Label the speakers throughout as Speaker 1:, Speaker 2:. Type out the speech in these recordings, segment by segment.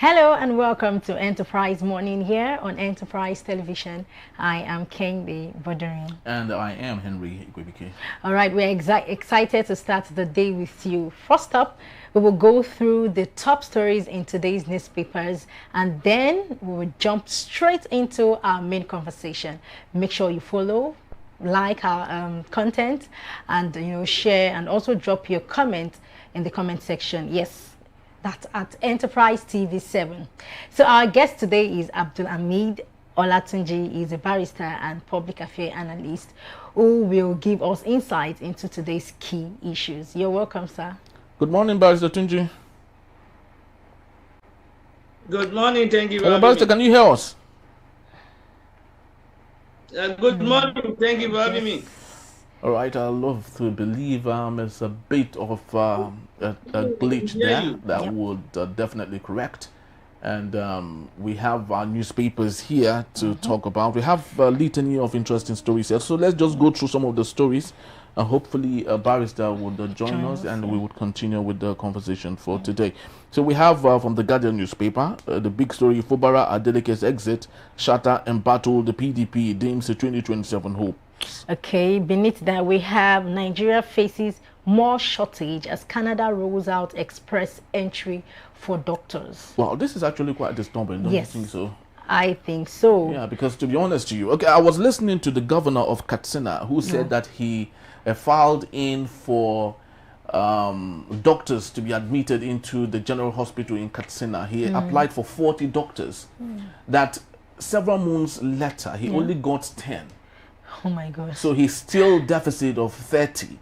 Speaker 1: Hello and welcome to Enterprise Morning here on Enterprise Television. I am Kende Bodorin.
Speaker 2: And I am Henry Igwebike.
Speaker 1: All right, we're excited to start the day with you. First up, we will go through the top stories in today's newspapers, and then we will jump straight into our main conversation. Make sure you follow, like our content, and share, and also drop your comment in the comment section. Yes, that's at Enterprise TV 7. So our guest today is Abdul Hamid Olatunji. He's a barrister and public affairs analyst who will give us insight into today's key issues. You're welcome, sir.
Speaker 2: Good morning, Barrister Tunji.
Speaker 3: Good morning, thank you.
Speaker 2: Barrister, can you hear us?
Speaker 3: Good morning, thank you for having me.
Speaker 2: All right, I love to believe there's a bit of a glitch there that would definitely correct. And we have our newspapers here to talk about. We have a litany of interesting stories here. So let's just go through some of the stories. And hopefully a barrister would join us and we would continue with the conversation for today. So we have from the Guardian newspaper, the big story, Fubara, Adeleke's exit, shatter and battle the PDP, deems the 2027 hope.
Speaker 1: Okay, beneath that we have Nigeria faces more shortage as Canada rolls out express entry for doctors.
Speaker 2: Wow, this is actually quite disturbing, don't you think so?
Speaker 1: I think so.
Speaker 2: Yeah, because to be honest to you, okay, I was listening to the governor of Katsina who said that he filed in for doctors to be admitted into the general hospital in Katsina. He applied for 40 doctors. That several months later, he only got 10.
Speaker 1: Oh my God.
Speaker 2: So he's still deficit of 30.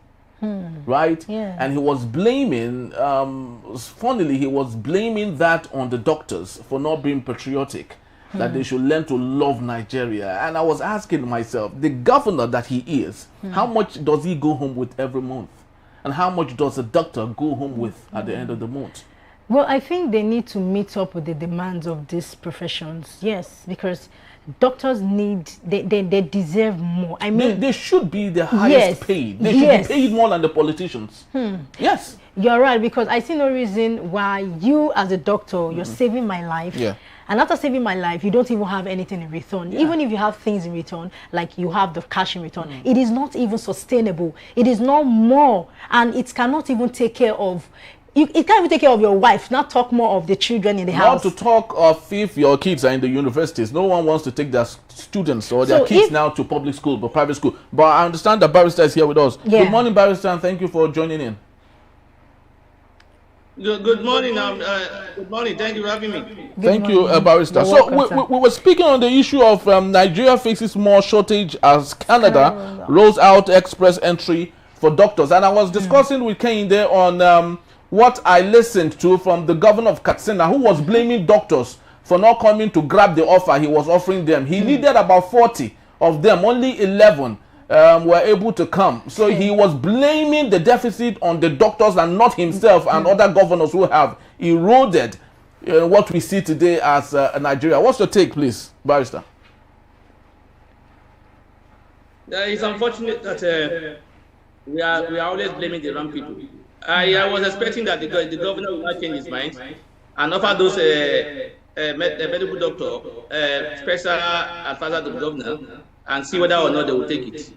Speaker 2: Right?
Speaker 1: Yeah.
Speaker 2: And he was blaming, funnily, he was blaming that on the doctors for not being patriotic, that they should learn to love Nigeria. And I was asking myself, the governor that he is, how much does he go home with every month? And how much does a doctor go home with at the end of the month?
Speaker 1: Well, I think they need to meet up with the demands of these professions. Yes, because doctors they deserve more. I mean,
Speaker 2: they should be the highest paid. They should be paid more than the politicians. Yes.
Speaker 1: You're right, because I see no reason why you as a doctor, you're saving my life.
Speaker 2: Yeah.
Speaker 1: And after saving my life, you don't even have anything in return. Yeah. Even if you have things in return, like you have the cash in return, it is not even sustainable. It is not more. And it cannot even take care of it can't even take care of your wife, not talk more of the children in the house.
Speaker 2: Not to talk of if your kids are in the universities. No one wants to take their students or their kids now to public school or private school. But I understand the barrister is here with us. Yeah. Good morning, barrister, and thank you for joining in.
Speaker 3: Good morning. Good morning. Thank you for having me.
Speaker 2: Thank you, barrister. So we were speaking on the issue of Nigeria faces more shortage as Canada rolls out express entry for doctors. And I was discussing with Kane there on what I listened to from the governor of Katsina, who was blaming doctors for not coming to grab the offer he was offering them. He needed about 40 of them. Only 11 were able to come. So he was blaming the deficit on the doctors and not himself and other governors who have eroded what we see today as Nigeria. What's your take, please, barrister?
Speaker 3: It's unfortunate that we are always blaming the wrong people. I was expecting that the governor will not change his mind and offer those medical doctor special advisor to the governor and see whether or not they will take it.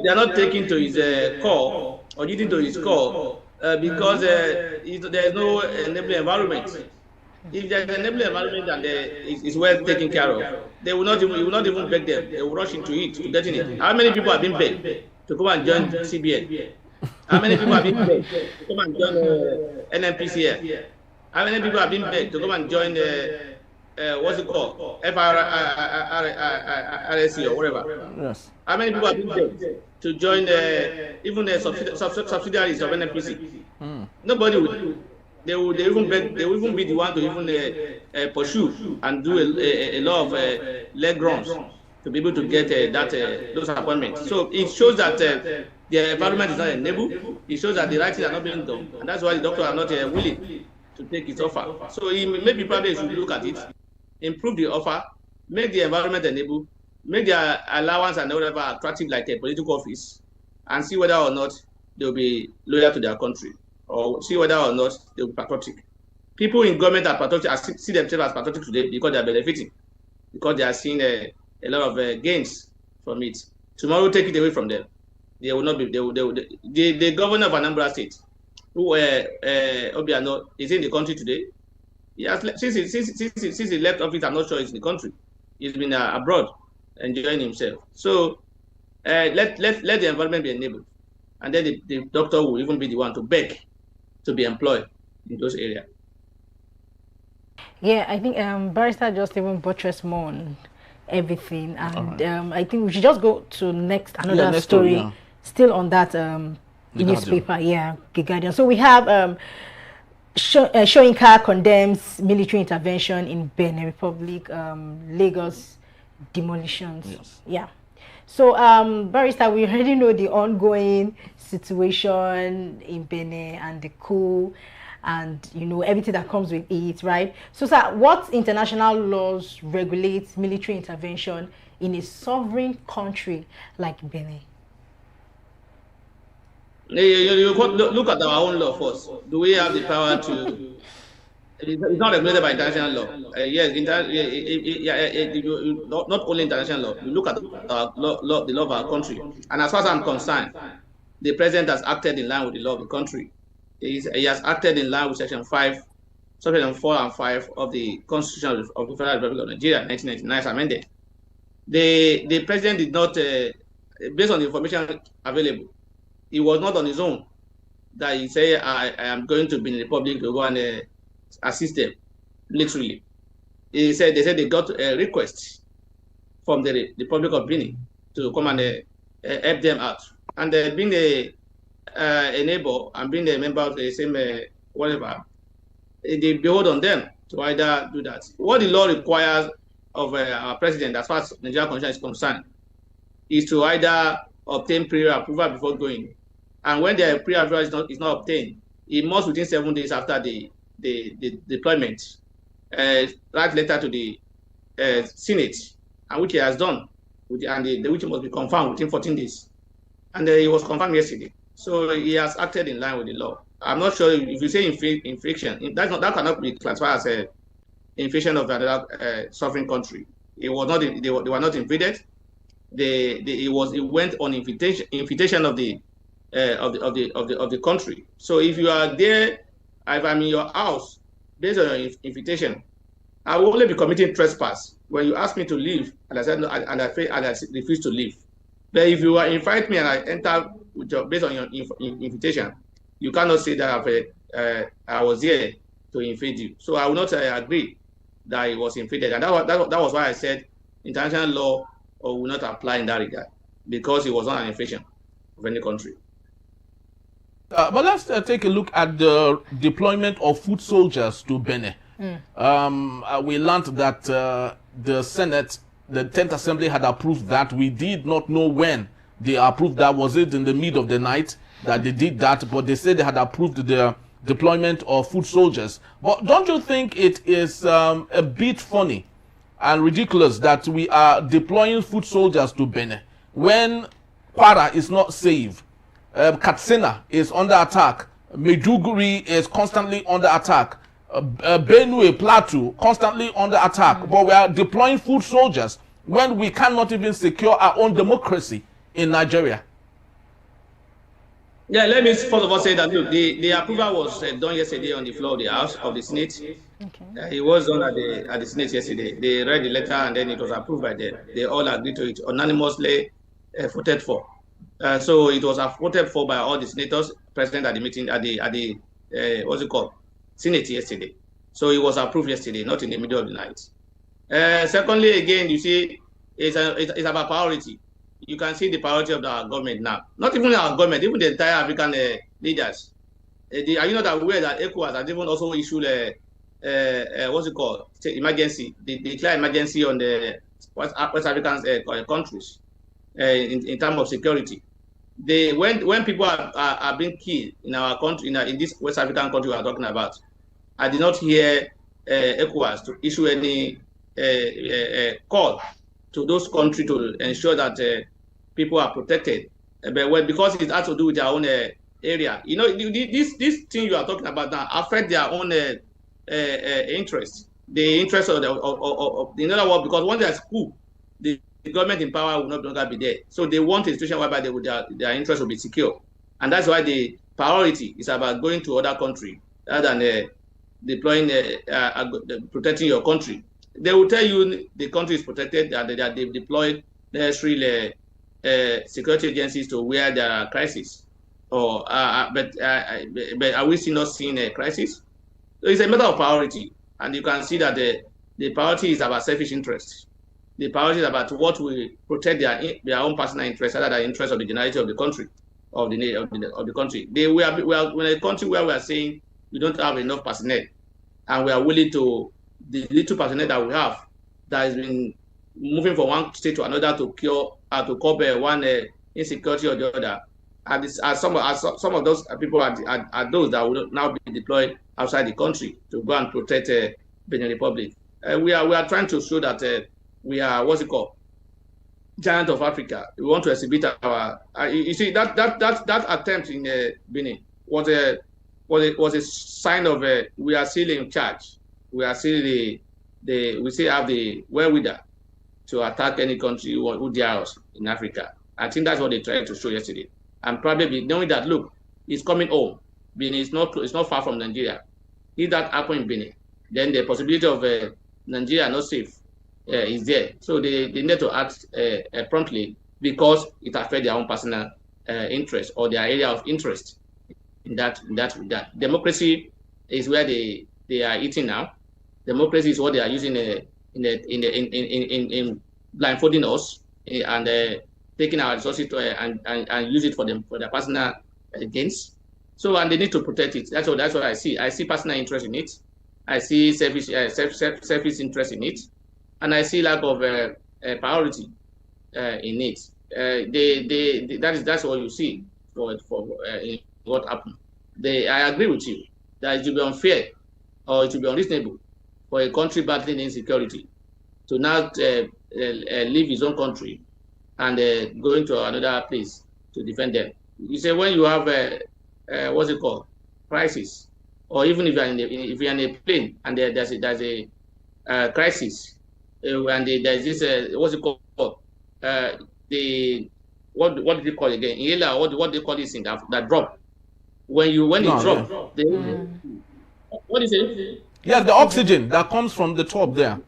Speaker 3: They are not taking to his call or leading to his call because there is no enabling environment. If there is an enabling environment and it's well taken care of, they will not even beg them. They will rush into it to getting it. How many people have been begged to come and join CBN? How many people have been begged to come and join NNPCL? How many people have been begged to come and join what's it called? FRSC or whatever?
Speaker 2: Yes.
Speaker 3: How many people have been begged to join even the subsidiaries of NNPC? Nobody would. They will even be the one to even pursue and do a lot of leg runs to be able to get those appointments. So it shows that the environment is not enabled. It shows that the right things are not being done, and that's why the doctors are not willing to take his offer. So maybe probably should look at it, improve the offer, make the environment enabled, make the allowance and whatever attractive like a political office, and see whether or not they'll be loyal to their country, or see whether or not they'll be patriotic. People in government are patriotic, see themselves as patriotic today because they are benefiting, because they are seeing a lot of gains from it. Tomorrow, take it away from them. They will not be. The governor of Anambra State, who Obiano, is in the country today. He has, since he left office, I'm not sure he's in the country. He's been abroad enjoying himself. So let the environment be enabled, and then the doctor will even be the one to beg to be employed in those areas.
Speaker 1: Yeah, I think Barrister just even buttressed more on everything, and I think we should just go to another story, yeah. Still on that newspaper, yeah, The Guardian. So we have Soyinka condemns military intervention in Benin Republic, Lagos demolitions. Yes. Yeah. So, Barrister, we already know the ongoing situation in Benin and the coup, and everything that comes with it, right? So, sir, what international laws regulate military intervention in a sovereign country like Benin?
Speaker 3: You look at our own law first. Do we have the power to? It's not regulated by international law. Yes, not only international law. You look at the law of our country, and as far as I'm concerned, the president has acted in line with the law of the country. He has acted in line with Section 5, Section 4 and 5 of the Constitution of the Federal Republic of Nigeria, 1999, as amended. The president did not, based on the information available, he was not on his own that he said, I am going to Benin Republic to go and assist them, literally. They said they got a request from the Republic of Benin to come and help them out. And being a neighbor and being a member of the same whatever, they behold on them to either do that. What the law requires of our president, as far as Nigerian Constitution is concerned, is to either obtain prior approval before going. And when the prior approval is not obtained, it must within 7 days after the deployment write letter to the Senate, and which he has done, which must be confirmed within 14 days. And it was confirmed yesterday. So he has acted in line with the law. I'm not sure if you say infraction, that cannot be classified as an invasion of another sovereign country. It was not. They were not invaded. It went on invitation of the country. So if you are there, if I'm in your house based on your invitation, I will only be committing trespass when you ask me to leave, and I said no, and I refuse to leave. But if you invite me and I enter based on your invitation, you cannot say that I was here to invade you. So I will not agree that it was invaded, and that was why I said international law will not apply in that regard, because it was not an invasion of any country.
Speaker 2: But let's take a look at the deployment of foot soldiers to Benin. We learned that the Senate, the 10th Assembly, had approved that. We did not know when they approved that. Was it in the mid of the night that they did that? But they said they had approved the deployment of foot soldiers. But don't you think it is a bit funny and ridiculous that we are deploying foot soldiers to Benin when Kwara is not safe? Katsina is under attack. Maiduguri is constantly under attack. Benue, Plateau, constantly under attack. But we are deploying foot soldiers when we cannot even secure our own democracy in Nigeria.
Speaker 3: Yeah, let me first of all say that the approval was done yesterday on the floor of the House of the Senate. Okay. It was done at the Senate yesterday. They read the letter and then it was approved by them. They all agreed to it, unanimously voted for. So it was voted for by all the senators present at the meeting at the what's it called, Senate yesterday. So it was approved yesterday, not in the middle of the night. Secondly, again, you see, it's about priority. You can see the priority of our government now. Not even our government, even the entire African leaders. Are you not aware that ECOWAS has even also issued what's it called, emergency? They declare emergency on the West African countries in terms of security. When people are being killed in our country, in this West African country we are talking about, I did not hear ECOWAS to issue any call to those countries to ensure that people are protected. But because it has to do with their own area, you know, this thing you are talking about now affect their own interest. The interest of in other words, because once there's coup, the government in power will no longer be there. So they want a situation whereby their interest will be secure. And that's why the priority is about going to other country rather than deploying, protecting your country. They will tell you the country is protected and that they've deployed necessary security agencies to where there are crises. But are we still not seeing a crisis? So it's a matter of priority. And you can see that the priority is about selfish interest. The priority is about what will protect their own personal interest rather than the interest of the generality of the country, of the country. We are in a country where we are saying we don't have enough personnel, and we are willing to, the little personnel that we have that has been moving from one state to another to cover one insecurity or the other. And some of those people are those that will now be deployed outside the country to go and protect Benin Republic. We are trying to show that we are giant of Africa. We want to exhibit our. You see that attempt in Benin was a sign of we are still in charge. We are still we still have the wherewithal to attack any country who dare us in Africa. I think that's what they tried to show yesterday. And probably knowing that, look, it's coming home. Benin is not far from Nigeria. If that happens in Benin, then the possibility of Nigeria not safe is there. So they need to act promptly because it affects their own personal interest or their area of interest in that. Democracy is where they are eating now. Democracy is what they are using in blindfolding us and taking our resources and use it for their personal gains. So, and they need to protect it. That's what I see. I see personal interest in it. I see selfish interest in it, and I see lack of priority in it. That's what you see for in what happened. I agree with you that it will be unfair or it will be unreasonable for a country battling insecurity to now leave his own country and going to another place to defend them. You say when you have crisis, or even if you're in a plane and there's a crisis, and there's this what did they call it again? Inhaler, what they call this thing that drop? When it drop, what is it?
Speaker 2: Yeah, the oxygen that comes from the top there.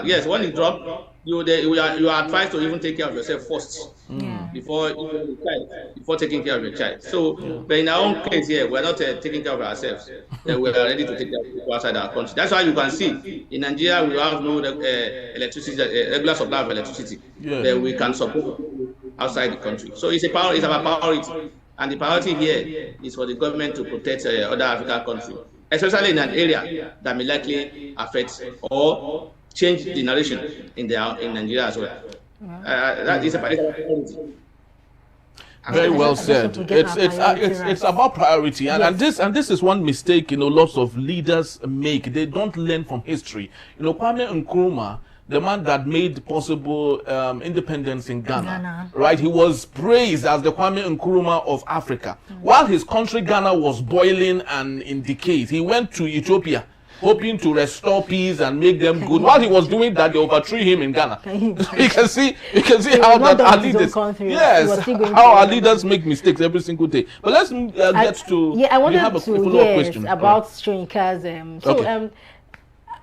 Speaker 3: Yes, when it drops, you are advised to even take care of yourself first before taking care of your child. So, but in our own case here, we're not taking care of ourselves. We are ready to take care of people outside our country. That's why you can see in Nigeria we have no electricity, regular supply of electricity that we can support outside the country. So it's about priority, and the priority here is for the government to protect other African countries, especially in an area that may likely affect or change the narration in Nigeria as well. That is a priority.
Speaker 2: Very well said. It's about priority, and this is one mistake lots of leaders make. They don't learn from history. Kwame Nkrumah, the man that made possible independence in Ghana, right? He was praised as the Kwame Nkrumah of Africa. While his country Ghana was boiling and in decay, he went to Ethiopia hoping to restore peace and make them good. While he was doing that, they overthrew him in Ghana. You can see how that our leaders, how our leaders make mistakes every single day. But let's get to.
Speaker 1: I wanted to about Soyinka's.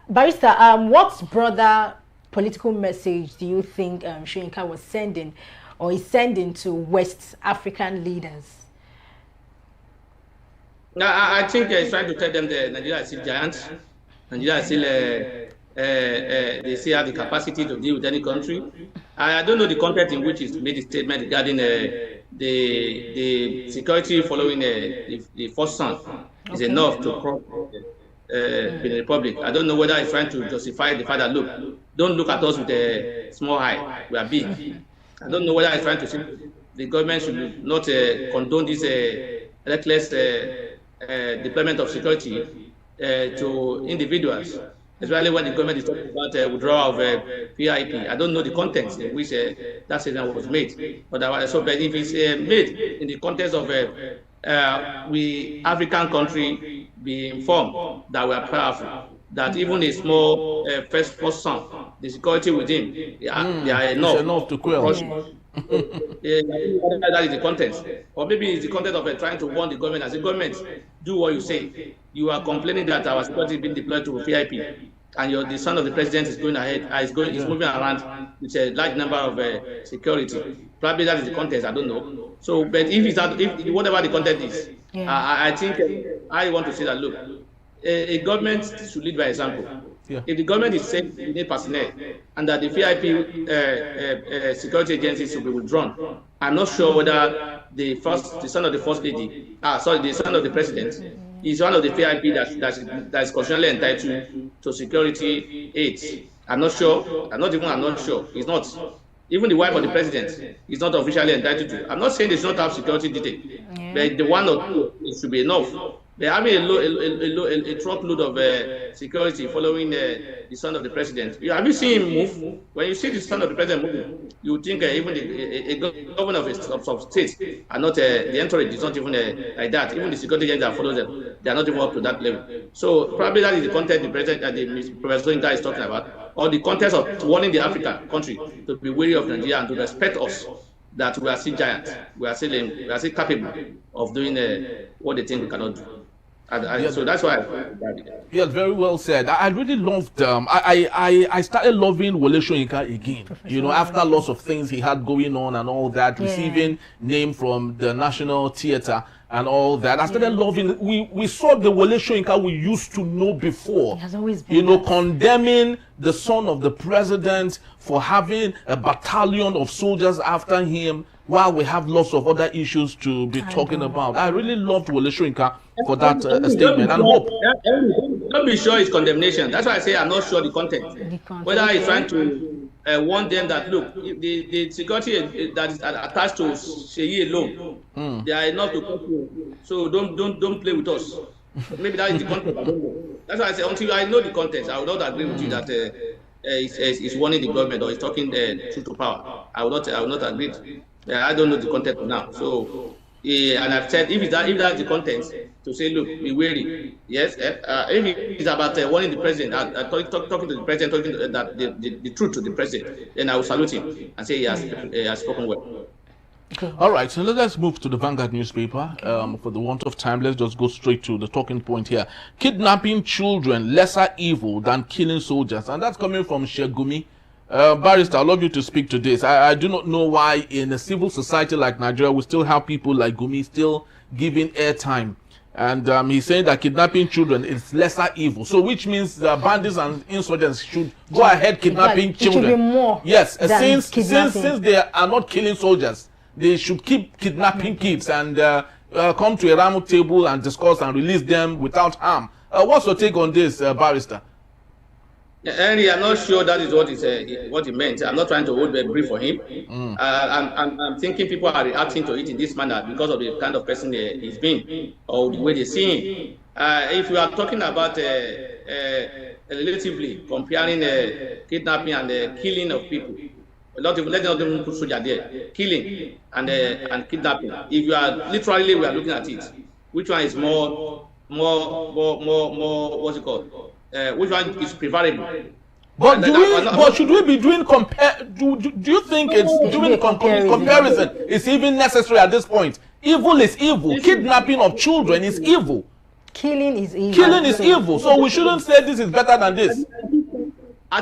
Speaker 1: Barrister, what broader political message do you think Soyinka was sending or is sending to West African leaders?
Speaker 3: I think he's trying to tell them that Nigeria is still giant. Nigeria is still, they still have the capacity to deal with any country. I don't know the context in which he made the statement regarding the security following the first son is enough to crop Benin Republic. I don't know whether he's trying to justify the fact that, look, don't look at us with a small eye. We are big. I don't know whether he's trying to say the government should not condone this reckless deployment of security to individuals, especially when the government is talking about withdrawal of PIP. I don't know the context in which that statement was made, but if it's made in the context of we African country be informed that we are powerful, that even a small first son, the security within, they are enough
Speaker 2: to quell.
Speaker 3: That is the content, or maybe it's the content of trying to warn the government. As the government, do what you say. You are complaining that our security is being deployed to VIP, and the son of the president is going ahead, is moving around with a large number of security. Probably that is the context. I don't know. So, but if whatever the content is, I think I want to say that look, a government should lead by example. Yeah. If the government is saying we need personnel and that the VIP security agencies should be withdrawn, I'm not sure whether the son of the first lady, the son of the president, is one of the VIP that is constitutionally entitled to security aids. I'm not sure. I'm not sure. It's not. Even the wife of the president is not officially entitled to. I'm not saying they should not have security detail, but the one or two should be enough. They're having a truckload of security following the son of the president. Have you seen him move? When you see the son of the president moving, you think even a governor of some states are not, the entourage is not even like that. Even the security agents that follow them, they are not even up to that level. So probably that is the content the president that Professor Inka is talking about, or the context of warning the African country to be wary of Nigeria and to respect us, that we are still giants, we are still capable of doing what they think we cannot do. So that's why.
Speaker 2: Yes, very well said. I really loved. I started loving Wole Soyinka again. After lots of things he had going on and all that, receiving name from the National Theatre and all that. I started loving. We saw the Wole Soyinka we used to know before.
Speaker 1: He has always been.
Speaker 2: Condemning the son of the president for having a battalion of soldiers after him, while we have lots of other issues to be talking about. I really loved Wole Soyinka for that statement and hope.
Speaker 3: Don't be sure it's condemnation. That's why I say I'm not sure the content. Whether he's trying to warn them that look, the security that is attached to Sheyi alone, they are enough to cut you. So don't play with us. Maybe that is the content. I don't know. That's why I say until I know the context, I will not agree with you that he's warning the government or he's talking truth to power. I will not agree. I don't know the content now. So, and I've said if that's the content, to say, look, be wary. Yes, if it's about warning the president, talking to the president, talking to the truth to the president, then I will salute him and say he has spoken well.
Speaker 2: Okay. All right, so let's move to the Vanguard newspaper. For the want of time, let's just go straight to the talking point here. Kidnapping children, lesser evil than killing soldiers. And that's coming from Shegumi. Barrister, I'd love you to speak to this. I do not know why in a civil society like Nigeria, we still have people like Gumi still giving airtime. And he's saying that kidnapping children is lesser evil. So which means the bandits and insurgents should go ahead kidnapping children.
Speaker 1: It should be more.
Speaker 2: Yes, since they are not killing soldiers, they should keep kidnapping kids and come to a round table and discuss and release them without harm. What's your take on this, Barrister?
Speaker 3: Henry, I'm not sure that is what he meant. I'm not trying to hold a brief for him. I'm thinking people are reacting to it in this manner because of the kind of person he's been or the way they see him. If we are talking about relatively comparing kidnapping and killing of people, let's not even put soldier there. Killing and kidnapping. If you are literally, we are looking at it. Which one is more what's it called? Which one is preferable?
Speaker 2: But should we be doing do you think it's doing comparison is even necessary at this point? Evil is evil. Kidnapping of children is evil.
Speaker 1: Killing is evil.
Speaker 2: Killing is evil. So we shouldn't say this is better than this.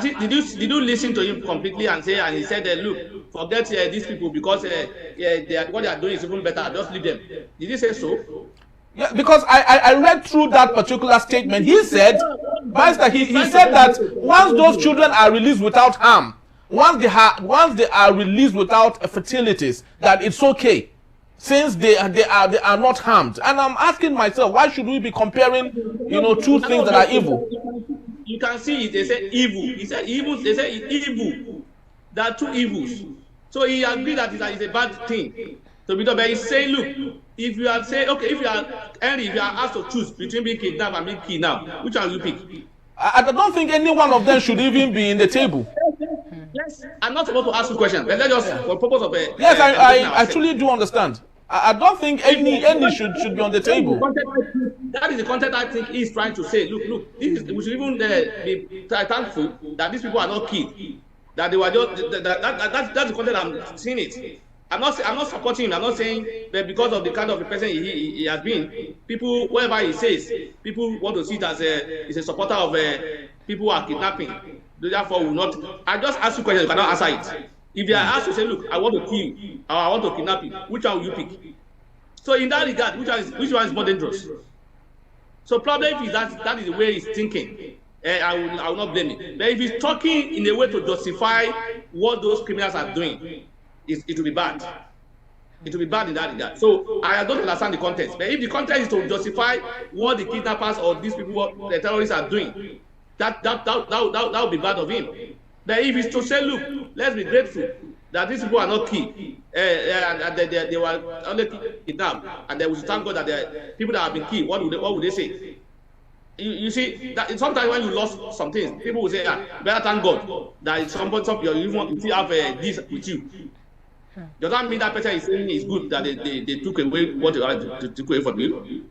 Speaker 3: Did you listen to him completely and he said, look, forget these people because what they are doing is even better. Just leave them. Did he say so?
Speaker 2: Yeah, because I read through that particular statement. He said, he said that once those children are released without harm, once they are released without fatalities, that it's okay, since they are not harmed. And I'm asking myself, why should we be comparing, two things that are evil?
Speaker 3: You can see it. They say evil. He said evil. They say evil. There are two evils. So he agreed that it's a bad thing to be done. But he's saying, look, if you are asked to choose between being kidnapped and being killed now, which one will you pick?
Speaker 2: I don't think any one of them should even be in the table.
Speaker 3: Yes, I'm not supposed to ask you questions, but let's just for purpose of
Speaker 2: yes, I truly do understand. I don't think any should be on the table.
Speaker 3: That is the content I think he's trying to say. Look, we should even be thankful that these people are not killed. That they were just that's the content I'm seeing it. I'm not supporting him. I'm not saying that because of the kind of a person he has been. People, whatever he says, people want to see it as he's a supporter of people who are kidnapping. Therefore, will not. I just ask you a question. You cannot answer it. If they are asked to say, look, I want to kill you, or I want to kidnap you, which one will you pick? So in that regard, which one is more dangerous? So probably if that is the way he's thinking, I will not blame him. But if he's talking in a way to justify what those criminals are doing, it will be bad. It will be bad in that regard. So I don't understand the context. But if the context is to justify what the kidnappers or these people, the terrorists are doing, that would be bad of him. But if it's to say, look, let's be grateful that these people are not killed, and they were only kidnapped, and we should thank God that the people that have been killed, what would they say? You see, that sometimes when you lost some things, people will say, better thank God that it's somebody you still have this with you. Does that mean that person is saying it's good that they took away what they wanted to take away from you?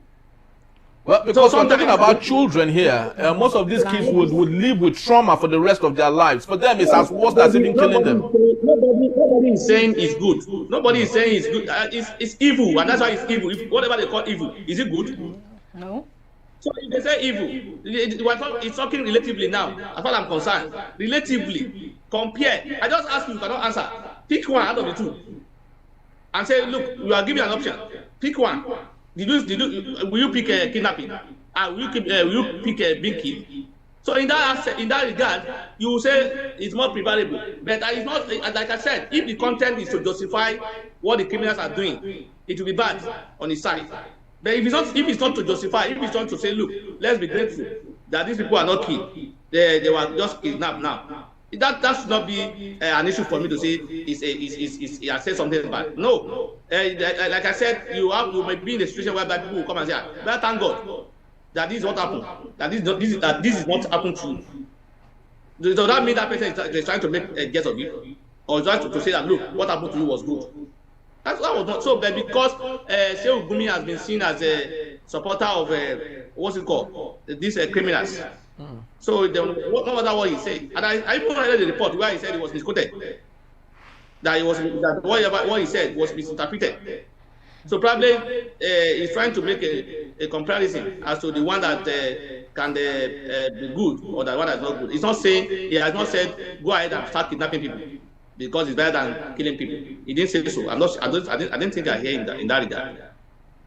Speaker 2: Well, because we're talking about children here, most of these kids would live with trauma for the rest of their lives. For them, it's as worse as even killing them.
Speaker 3: Nobody is saying it's good. Nobody is saying it's good. It's evil, and that's why it's evil. Whatever they call evil, is it good?
Speaker 1: No.
Speaker 3: So if they say evil, it's talking relatively now, as far as I'm concerned. Relatively, compare. I just ask you cannot answer. Pick one out of the two. And say, look, we are giving an option. Pick one. Will you pick kidnapping? Will you pick being killed? So in that regard, you will say it's more preferable. But it's not, like I said, if the content is to justify what the criminals are doing, it will be bad on his side. But if it's not to justify, if it's not to say, look, let's be grateful that these people are not killed, they were just kidnapped now. That should not be an issue for me to say he has said something bad. No, like I said, you may be in a situation where people will come and say, "Well, thank God that this is what happened. That this is what happened to you." Does that mean that person is trying to make a guess of you, or just to say that look, what happened to you was good? That was not so. But because Shehu Gumi has been seen as a supporter of what's it called, these criminals. So no matter what he said, and I even read the report where he said it was misquoted, that what he said was misinterpreted. So probably he's trying to make a comparison as to the one that can be good or the one that's not good. He has not said go ahead and start kidnapping people because it's better than killing people. He didn't say so. I didn't think I hear in that regard.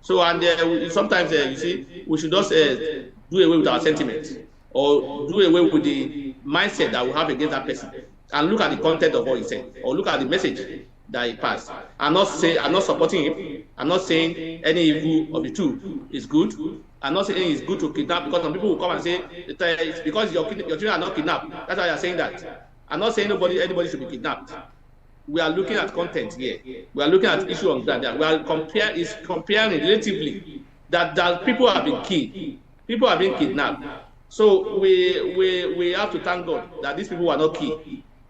Speaker 3: So and sometimes you see we should just do away with our sentiments, or do away with the mindset that we have against that person, and look at the content of what he said, or look at the message that he passed. I'm not supporting him. I'm not saying any evil of the two is good. I'm not saying it's good to kidnap, because some people will come and say it's because your children are not kidnapped. That's why you're saying that. I'm not saying anybody should be kidnapped. We are looking at content here. We are looking at issue on that. We are comparing relatively that people have been killed. People have been kidnapped. So we have to thank God that these people were not killed.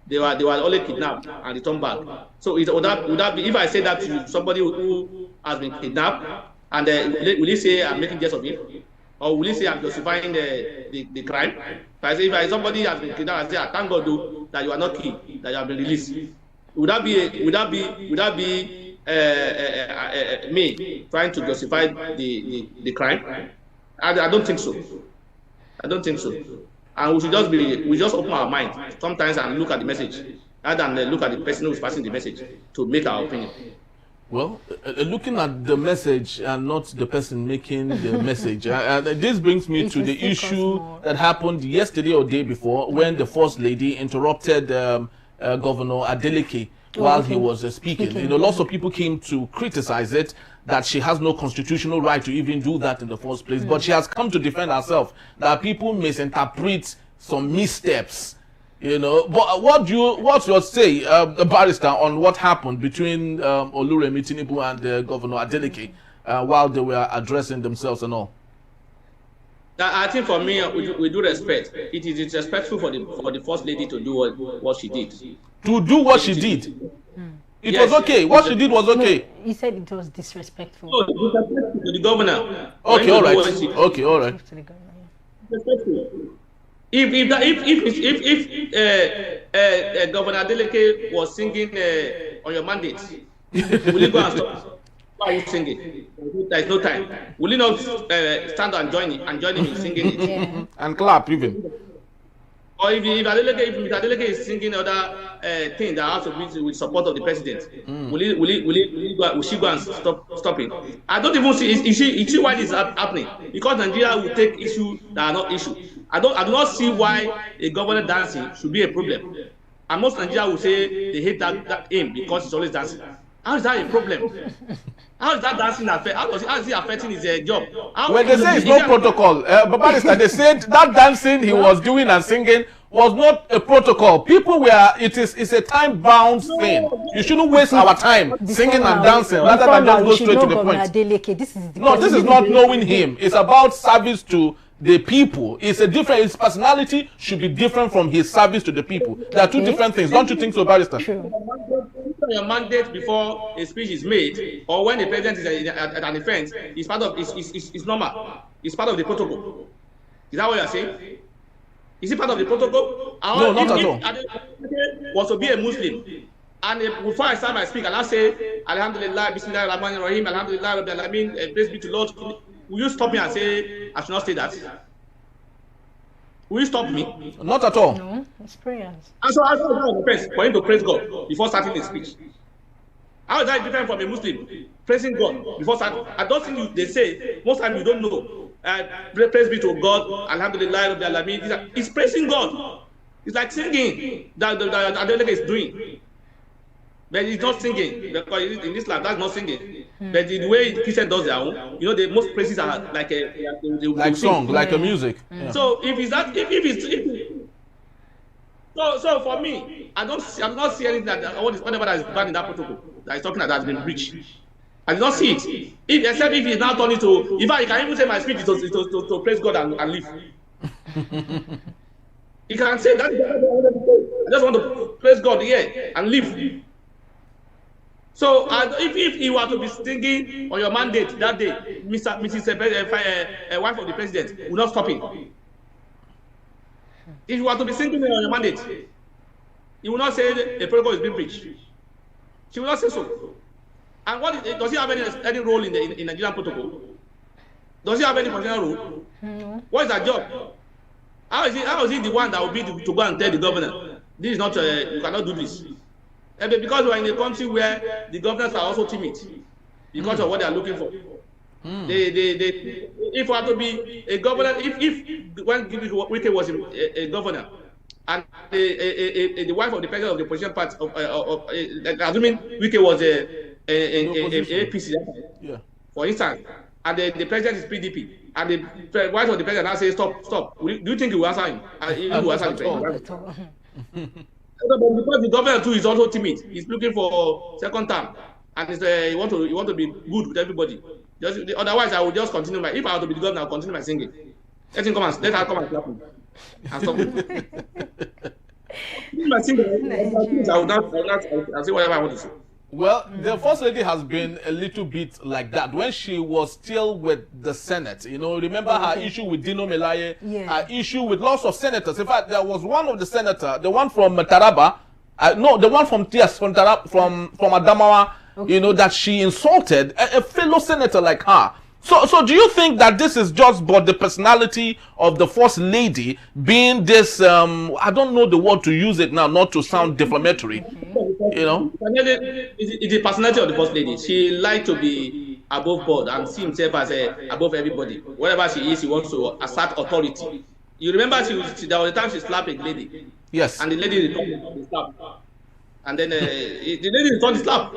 Speaker 3: They were only kidnapped and returned back. So would that be, if I say that to somebody who has been kidnapped, and will he say I'm making jest of him, or will he say I'm justifying the crime? If somebody has been kidnapped, I say thank God though that you are not killed, that you have been released. Would that be me trying to justify the crime? I don't think so. I don't think so. And we just open our mind sometimes and look at the message, rather than look at the person who is passing the message to make our opinion.
Speaker 2: Well, looking at the message and not the person making the message, this brings me to the issue that happened yesterday or day before, when the First Lady interrupted Governor Adeleke while he was speaking. You know, lots of people came to criticize it, that she has no constitutional right to even do that in the first place. But she has come to defend herself, that people misinterpret some missteps. You know, but what's your say, barrister, on what happened between Oluremi Tinubu and Governor Adeleke while they were addressing themselves and all?
Speaker 3: I think for me, we do respect. It is disrespectful for the First Lady to do what she did.
Speaker 2: To do what she did? It was okay. What she did was okay.
Speaker 1: No, he said it was disrespectful.
Speaker 3: No, disrespectful to the governor.
Speaker 2: Okay, all right. Okay, all right.
Speaker 3: If Governor Adeleke was singing on your mandate, will you go and stop? Why are you singing? There is no time. Will you not stand and join him in singing it?
Speaker 1: Yeah.
Speaker 2: And clap even.
Speaker 3: Or if Adeleke is singing other thing that has to be with support of the president, will she go and stop it? I don't even see. You see why this is happening? Because Nigeria will take issues that are not issues. I do not see why a governor dancing should be a problem. And most Nigeria will say they hate that aim because he's always dancing. How is that a problem? How is that dancing affect? How is it affecting his job?
Speaker 2: When they say it's no protocol, Barrister, they said that dancing he was doing and singing was not a protocol. People were, it's a time-bound thing. You shouldn't waste our time singing and dancing rather than just go straight to the point. No, this is not knowing him. It's about service to the people. It's a different, his personality should be different from his service to the people. There are two different things. Don't you think so, Barrister?
Speaker 1: True.
Speaker 3: Your mandate before a speech is made, or when the president is at an event, is part of it's normal. It's part of the protocol. Is that what you are saying? Is it part of the protocol?
Speaker 2: No, not at all.
Speaker 3: Was to be a Muslim, and before I start my speech, and I say, Alhamdulillah, Bismillah, Rahman, Rahim, Alhamdulillah, Rabbil Alamin, praise be to Lord. Will you stop me and say I should not say that? Will you stop me?
Speaker 2: Not at all.
Speaker 1: No, it's prayers.
Speaker 3: And so I was for him to praise God before starting his speech. How is that different from a Muslim praising God before starting? I don't think they say most times you don't know. Praise be to God, Alhamdulillah, Rabbil Alamin. It's praising God. It's like singing that Adeleke is doing. But he's not singing because in this life that's not singing. But the way Christian does their own, the most praises are like
Speaker 2: like song, like a music.
Speaker 3: Yeah. So if it's that, so for me, I'm not see anything that whatever that is banned in that protocol that is talking that has been breached. I did not see it. Except if he's now turning to, in fact, you can even say my speech is to praise God and leave. You can say that. I just want to praise God here and leave. So if he were to be singing on your mandate that day, Mrs. Wife of the president will not stop him. If you were to be singing on your mandate, he will not say the protocol is being breached. She will not say so. And does he have any role in the Nigerian protocol? Does he have any functional role?
Speaker 1: No.
Speaker 3: What is that job? How is he the one that will be to go and tell the governor, this is not you cannot do this? Because we are in a country where the governors are also timid because of what they are looking for. If we are to be a governor, if when Wike was a governor, and the wife of the president of the opposition party, assuming Wike was a APC,
Speaker 2: yeah.
Speaker 3: For instance, and the president is PDP, and the wife of the president now says stop. Do you think he will answer him? He will answer the president. Because the governor too is also timid. He's looking for second term, and he want to be good with everybody. Otherwise, I will just continue if I were to be the governor, I will continue my singing. Let her come and clap me. And stop it. My singing, I will say whatever I want to say.
Speaker 2: Well, the First Lady has been a little bit like that when she was still with the Senate. Remember her issue with Dino Melaye, her issue with lots of senators. In fact, there was one of the senators, the one from Taraba, the one from Adamawa, that she insulted a fellow senator like her. So do you think that this is just but the personality of the First Lady being this, I don't know the word to use it now, not to sound defamatory,
Speaker 3: It's the personality of the First Lady. She likes to be above board and see himself as above everybody. Whatever she is, she wants to assert authority. You remember there was a time she slapped a lady.
Speaker 2: Yes.
Speaker 3: And the lady returned the slap. And then the lady returned the slap.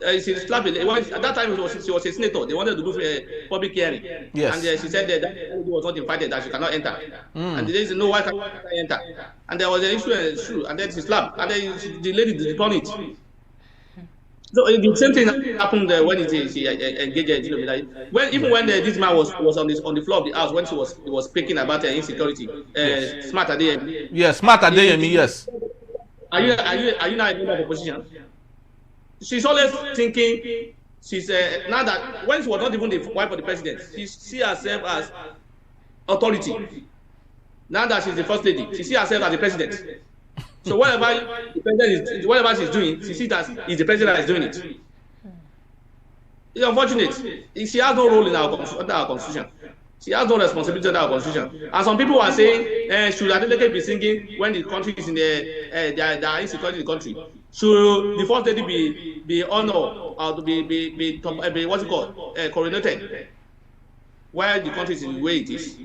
Speaker 3: She slapped it. At that time, she was a senator. They wanted to do a public hearing.
Speaker 2: Yes.
Speaker 3: And she said that lady was not invited, that she cannot enter. And the lady said, no, why can't I enter? And there was an issue, and then she slapped. And then the lady returned it. So the same thing happened when she engaged even when this man was on the floor of the house when he was speaking about insecurity. Smart Adeyemi.
Speaker 2: Yes, Smart Adeyemi. Yes.
Speaker 3: Are you now a member of the opposition? she's always thinking, she's now that when she was not even the wife of the president, she see herself as authority. Now that she's the first lady, she see herself as the president. So whatever the president is, whatever she's doing, she sees that it's the president that is doing it. It's unfortunate. She has no role in under our constitution. She has no responsibility under our constitution. And some people are saying, should Adeleke be singing when the country is in the insecurity in the country? Should the first lady be honored or to be what's it called, coronated, while the country is in the way it is?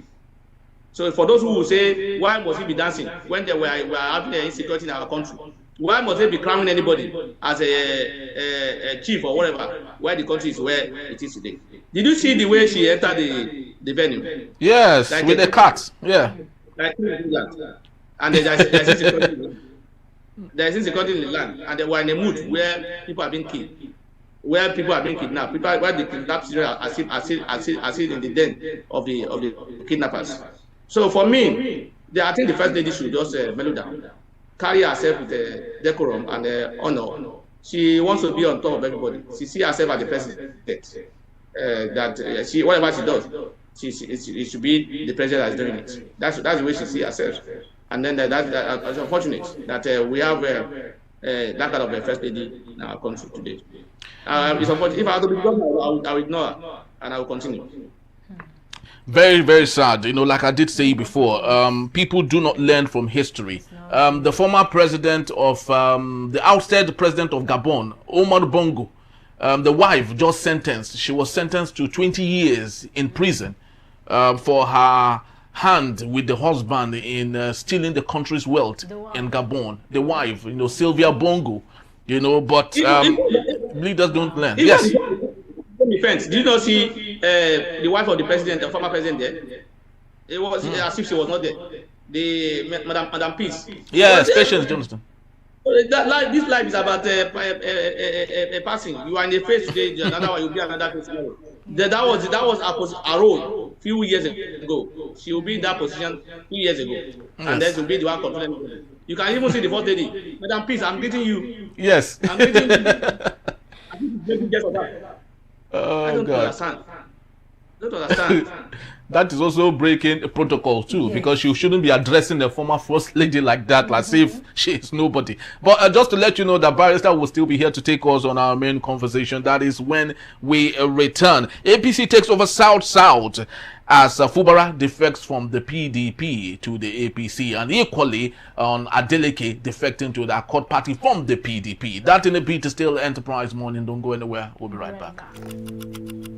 Speaker 3: So for those who will say, why must he be dancing when we are having insecurity in our country? Why must they be crowning anybody as a chief or whatever, where the country is where it is today? Did you see the way she entered the venue?
Speaker 2: Yes, like with the cat. Yeah.
Speaker 3: Like, and there's insecurity. There's insecurity in the land, and they were in a mood where people are being killed, where people are being kidnapped. People, where the kidnapped children are still in the den of the kidnappers. So for me, I think the first lady should just mellow down, carry herself with decorum and honor. She wants to be on top of everybody. She sees herself as the president. That she, whatever she does, it should be the president that is doing it. That's the way she sees herself. And then that's unfortunate that we have that kind of a first lady in our country today. It's unfortunate. If I had to be governor, I would ignore her and I will continue.
Speaker 2: Very, very sad. You know, like I did say before, people do not learn from history. The former president of, the ousted president of Gabon, Omar Bongo, the wife just sentenced. She was sentenced to 20 years in prison for her hand with the husband in stealing the country's wealth in Gabon. The wife, you know, Sylvia Bongo, you know, but leaders don't learn. Yes.
Speaker 3: Defense. Did you not see the wife of the president, the former president there? It was as if she was not there. The Madam Peace.
Speaker 2: Yes, Patience Johnston.
Speaker 3: This life is about a passing. You are in the face today, another one, you'll be another face tomorrow. That was her role a few years ago. She will be in that position 2 years ago. Yes. And then she'll be the one controlling. You can even see the first lady. Madam Peace, I'm greeting you.
Speaker 2: Yes.
Speaker 3: I'm greeting you. I'm greeting you. I don't understand.
Speaker 2: That is also breaking protocol too, because you shouldn't be addressing the former first lady like that, as if she is nobody. But just to let you know that Barrister will still be here to take us on our main conversation. That is when we return. APC takes over South as Fubara defects from the PDP to the APC, and equally on Adeleke defecting to the Accord Party from the PDP. That in a bit is still Enterprise Morning. Don't go anywhere. We'll be right back.